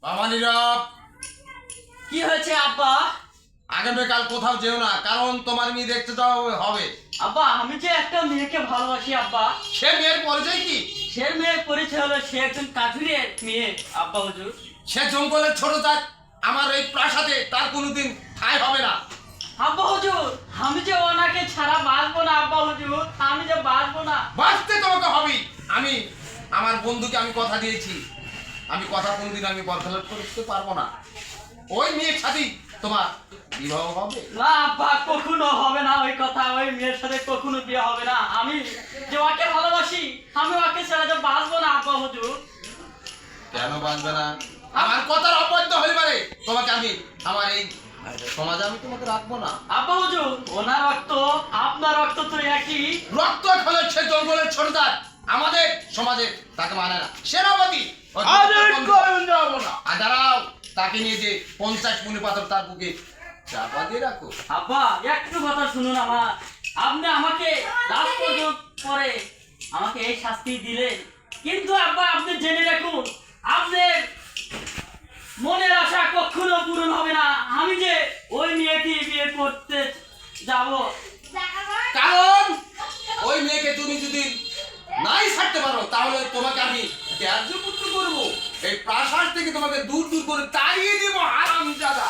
বাবা নীরব, কি হয়েছে আব্বা? আগামীকাল কোথাও যেও না, কারণ তোমার মেয়ে দেখতে যাওয়া হবে। আব্বা আমি যে একটা মেয়েকে ভালোবাসি আব্বা। সে মেয়ের পরিচয় কি? সে মেয়ের পরিচয় হলো সে একজন কাঠুরিয়ার মেয়ে আব্বা হুজুর। সে জঙ্গলের ছোট জাত, আমার এই প্রাসাদে তার কোনোদিন ঠাঁই হবে না। আব্বা হুজুর আমি যে ওনাকে ছাড়া বাঁচবো না আব্বা হুজুর, আমি যে বাঁচবো না। বাঁচতে তোমাকে হবেই। আমি আমার বন্ধুকে আমি কথা দিয়েছি, আমি কথা কোনোদিন আমি বরখেলাপ করতে পারবো না। ওই মেয়ের সাথেই তোমার বিবাহ হবে। না আব্বা কখনো হবে না ওই কথা, ওই মেয়ের সাথে কখনো বিয়ে হবে না। আমি যে ওকে ভালোবাসি আমি ওকে ছাড়া যে বাঁচবো না আব্বা হুজুর। কেন বাঁচবে না? আমার কথার অবৈধ হলে পারে তোমাকে আমি আমার এই সমাজে আমি তোমাকে রাখবো না। আব্বা হুজুর ওনার রক্ত আপনার রক্ত তো একই। রক্ত খোলে সে জঙ্গলের ছোট জাত, আমাদের সমাজে তাকে মানে না। সেনাপতি আর দাঁড়াও, তাকে নিয়ে যে 50 মুনি পাথর তার বুকে চাপা দিয়ে রাখো। আব্বা একটু কথা শুনুন আমার। আপনি আমাকে লাশ পর্যন্ত পরে আমাকে এই শাস্তি দিলেন, কিন্তু আব্বা আপনি জেনে রাখুন আপনার মনের আশা কখনো পূরণ হবে না। আমি যে ওই মেয়েকে বিয়ে করতে যাব, কারণ ওই মেয়েকে তুমি যদি নাই ছাড়তে পারো তাহলে তোমাকে আমি ত্যায্য পুত্র করবো। এই প্রাসাদ থেকে তোমাকে দূর দূর করে তাড়িয়ে দিব হারামজাদা।